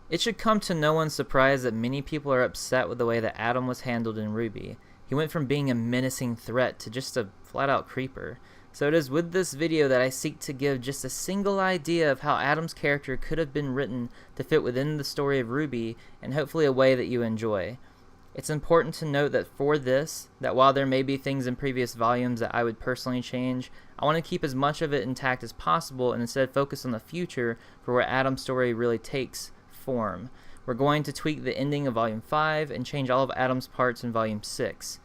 It should come to no one's surprise that many people are upset with the way that Adam was handled in RWBY. He went from being a menacing threat to just a flat-out creeper. So it is with this video that I seek to give just a single idea of how Adam's character could have been written to fit within the story of RWBY, and hopefully a way that you enjoy. It's important to note that for this, that while there may be things in previous volumes that I would personally change, I want to keep as much of it intact as possible and instead focus on the future for where Adam's story really takes form. We're going to tweak the ending of Volume 5 and change all of Adam's parts in Volume 6.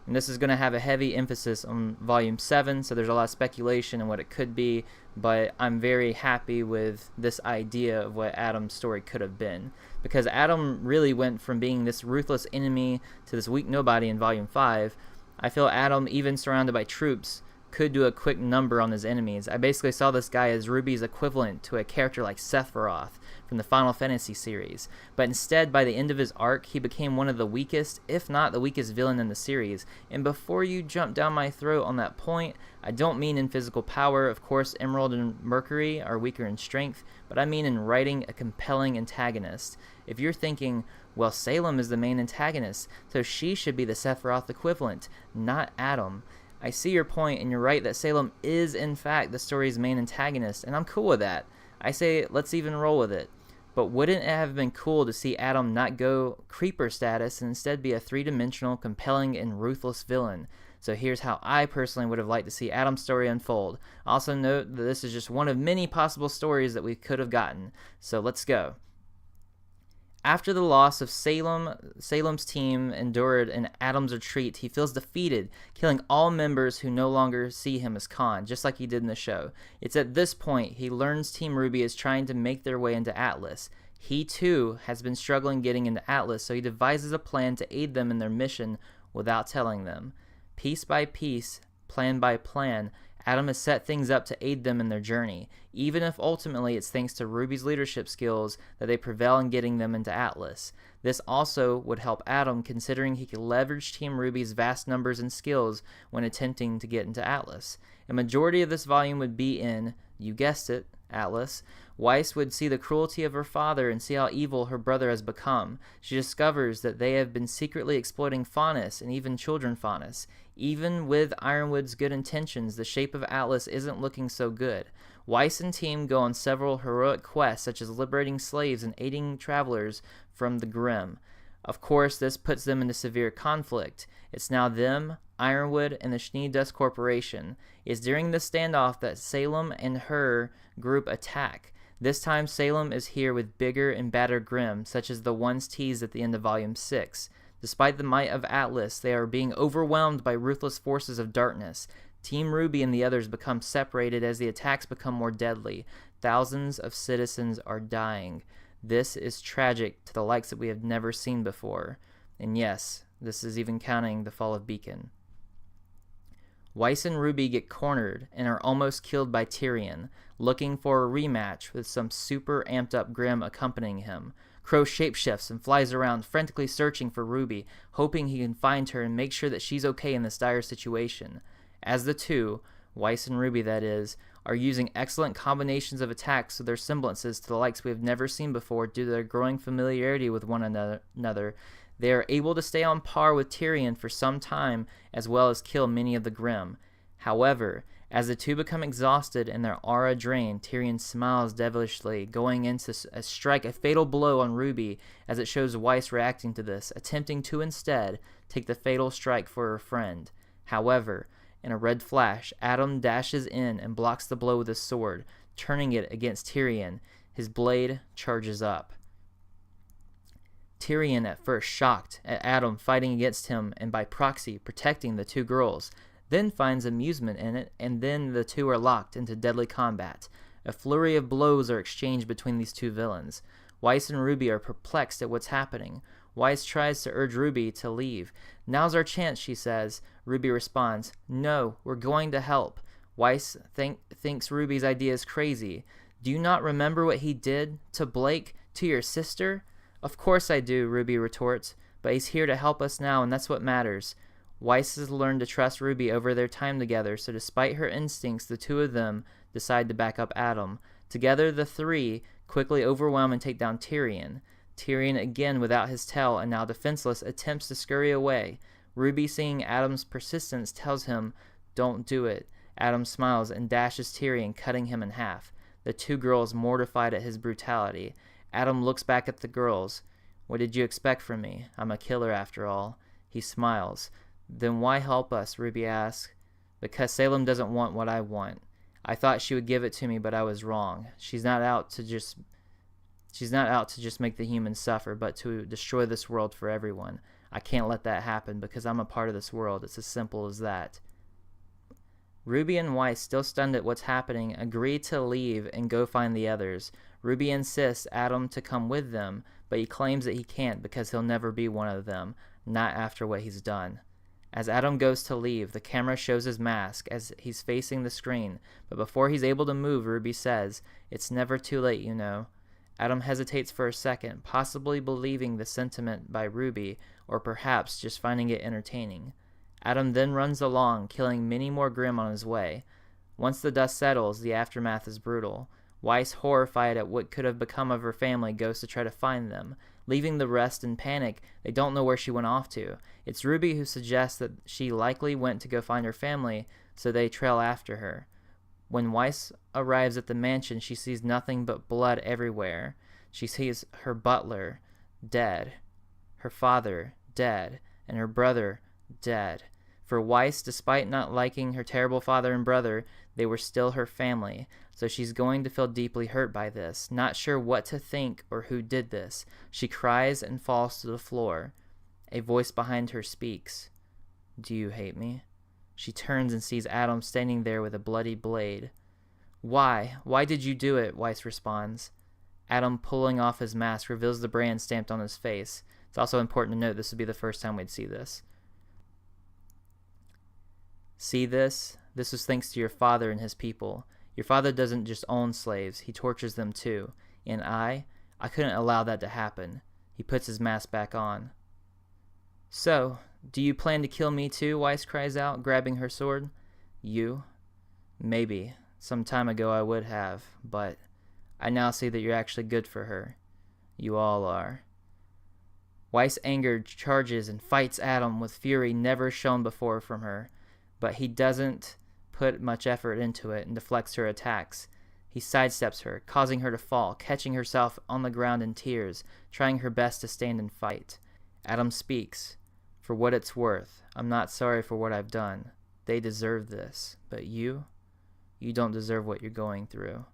And this is going to have a heavy emphasis on Volume 7, so there's a lot of speculation on what it could be, but I'm very happy with this idea of what Adam's story could have been. Because Adam really went from being this ruthless enemy to this weak nobody in Volume 5. I feel Adam, even surrounded by troops, could do a quick number on his enemies. I basically saw this guy as RWBY's equivalent to a character like Sephiroth from the Final Fantasy series, but instead by the end of his arc he became one of the weakest, if not the weakest villain in the series. And before you jump down my throat on that point, I don't mean in physical power. Of course Emerald and Mercury are weaker in strength, but I mean in writing a compelling antagonist. If you're thinking, well, Salem is the main antagonist, so she should be the Sephiroth equivalent, not Adam. I see your point, and you're right that Salem is in fact the story's main antagonist, and I'm cool with that. I say let's even roll with it. But wouldn't it have been cool to see Adam not go creeper status and instead be a three-dimensional, compelling, and ruthless villain? So here's how I personally would have liked to see Adam's story unfold. Also note that this is just one of many possible stories that we could have gotten. So let's go. After the loss of Salem's team endured in Adam's retreat, he feels defeated, killing all members who no longer see him as Khan, just like he did in the show. It's at this point he learns Team RWBY is trying to make their way into Atlas. He too has been struggling getting into Atlas, so he devises a plan to aid them in their mission without telling them. Piece by piece, plan by plan, Adam has set things up to aid them in their journey, even if ultimately it's thanks to RWBY's leadership skills that they prevail in getting them into Atlas. This also would help Adam, considering he could leverage Team RWBY's vast numbers and skills when attempting to get into Atlas. A majority of this volume would be in, you guessed it, Atlas. Weiss would see the cruelty of her father and see how evil her brother has become. She discovers that they have been secretly exploiting Faunus and even children Faunus. Even with Ironwood's good intentions, the shape of Atlas isn't looking so good. Weiss and team go on several heroic quests, such as liberating slaves and aiding travelers from the Grim. Of course, this puts them into severe conflict. It's now them, Ironwood, and the Schnee Dust Corporation. It's during this standoff that Salem and her group attack. This time Salem is here with bigger and badder Grim, such as the ones teased at the end of Volume 6. Despite the might of Atlas, they are being overwhelmed by ruthless forces of darkness. Team RWBY and the others become separated as the attacks become more deadly. Thousands of citizens are dying. This is tragic to the likes that we have never seen before. And yes, this is even counting the fall of Beacon. Weiss and RWBY get cornered and are almost killed by Tyrion, looking for a rematch with some super amped up Grim accompanying him. Crow shapeshifts and flies around frantically searching for RWBY, hoping he can find her and make sure that she's okay in this dire situation. As the two, Weiss and RWBY that is, are using excellent combinations of attacks with their semblances to the likes we have never seen before due to their growing familiarity with one another, they are able to stay on par with Tyrion for some time as well as kill many of the Grim. However, as the two become exhausted and their aura drained, Tyrion smiles devilishly, going in to strike a fatal blow on RWBY as it shows Weiss reacting to this, attempting to instead take the fatal strike for her friend. However, in a red flash, Adam dashes in and blocks the blow with his sword, turning it against Tyrion. His blade charges up. Tyrion, at first shocked at Adam fighting against him and by proxy protecting the two girls, then finds amusement in it, and then the two are locked into deadly combat. A flurry of blows are exchanged between these two villains. Weiss and RWBY are perplexed at what's happening. Weiss tries to urge RWBY to leave. "Now's our chance," she says. RWBY responds, "No, we're going to help." Weiss thinks RWBY's idea is crazy. "Do you not remember what he did to Blake, to your sister?" "Of course I do," RWBY retorts, "but he's here to help us now, and that's what matters." Weiss has learned to trust RWBY over their time together, so despite her instincts, the two of them decide to back up Adam. Together, the three quickly overwhelm and take down Tyrion. Tyrion, again without his tail and now defenseless, attempts to scurry away. Ruby, seeing Adam's persistence, tells him, "Don't do it." Adam smiles and dashes Tyrion, cutting him in half. The two girls mortified at his brutality. Adam looks back at the girls. "What did you expect from me? I'm a killer after all." He smiles. "Then why help us?" Ruby asks. "Because Salem doesn't want what I want. I thought she would give it to me, but I was wrong. She's not out to just make the humans suffer, but to destroy this world for everyone. I can't let that happen because I'm a part of this world. It's as simple as that." Ruby and Weiss, still stunned at what's happening, agree to leave and go find the others. Ruby insists Adam to come with them, but he claims that he can't because he'll never be one of them, not after what he's done. As Adam goes to leave, the camera shows his mask as he's facing the screen, but before he's able to move, Ruby says, "It's never too late, you know." Adam hesitates for a second, possibly believing the sentiment by Ruby, or perhaps just finding it entertaining. Adam then runs along, killing many more Grimm on his way. Once the dust settles, the aftermath is brutal. Weiss, horrified at what could have become of her family, goes to try to find them. Leaving the rest in panic, they don't know where she went off to. It's Ruby who suggests that she likely went to go find her family, so they trail after her. When Weiss arrives at the mansion, she sees nothing but blood everywhere. She sees her butler dead, her father dead, and her brother dead. For Weiss, despite not liking her terrible father and brother, they were still her family, so she's going to feel deeply hurt by this, not sure what to think or who did this. She cries and falls to the floor. A voice behind her speaks. "Do you hate me?" She turns and sees Adam standing there with a bloody blade. "Why? Why did you do it?" Weiss responds. Adam, pulling off his mask, reveals the brand stamped on his face. It's also important to note this would be the first time we'd see this. "See this? This was thanks to your father and his people. Your father doesn't just own slaves, he tortures them too. And I couldn't allow that to happen." He puts his mask back on. "So, do you plan to kill me too?" Weiss cries out, grabbing her sword. "You? Maybe. Some time ago I would have, but I now see that you're actually good for her. You all are." Weiss, angered, charges and fights Adam with fury never shown before from her, but he doesn't put much effort into it and deflects her attacks. He sidesteps her, causing her to fall, catching herself on the ground in tears, trying her best to stand and fight. Adam speaks. "For what it's worth, I'm not sorry for what I've done. They deserve this, but you don't deserve what you're going through."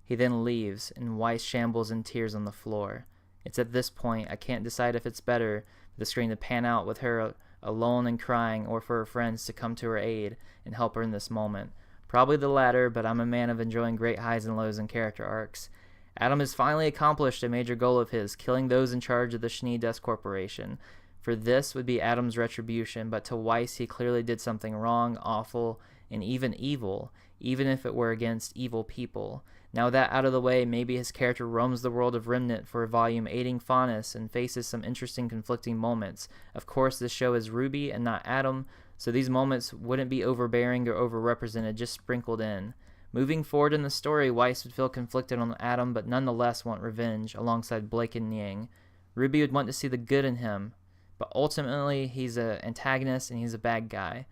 He then leaves, and Weiss shambles in tears on the floor. It's at this point I can't decide if it's better for the screen to pan out with her alone and crying, or for her friends to come to her aid and help her in this moment. Probably the latter, but I'm a man of enjoying great highs and lows in character arcs. Adam has finally accomplished a major goal of his, killing those in charge of the Schnee Dust Corporation. For this would be Adam's retribution, but to Weiss he clearly did something wrong, awful, and even evil, even if it were against evil people. Now that out of the way, maybe his character roams the world of Remnant for a volume aiding Faunus and faces some interesting conflicting moments. Of course, this show is Ruby and not Adam, so these moments wouldn't be overbearing or overrepresented, just sprinkled in. Moving forward in the story, Weiss would feel conflicted on Adam, but nonetheless want revenge, alongside Blake and Niang. Ruby would want to see the good in him, but ultimately he's an antagonist and he's a bad guy.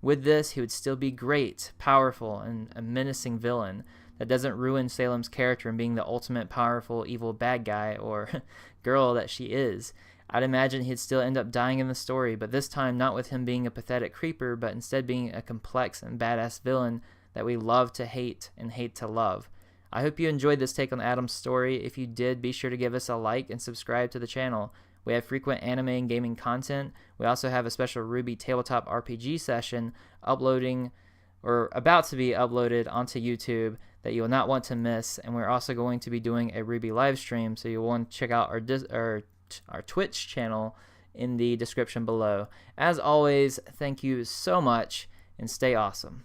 With this, he would still be great, powerful, and a menacing villain. That doesn't ruin Salem's character in being the ultimate powerful, evil bad guy, or girl that she is. I'd imagine he'd still end up dying in the story, but this time not with him being a pathetic creeper, but instead being a complex and badass villain that we love to hate and hate to love. I hope you enjoyed this take on Adam's story. If you did, be sure to give us a like and subscribe to the channel. We have frequent anime and gaming content. We also have a special Ruby tabletop RPG session uploading, or about to be uploaded onto YouTube, that you will not want to miss. And we're also going to be doing a Ruby live stream, so you'll want to check out our Twitch channel in the description below. As always, thank you so much, and stay awesome.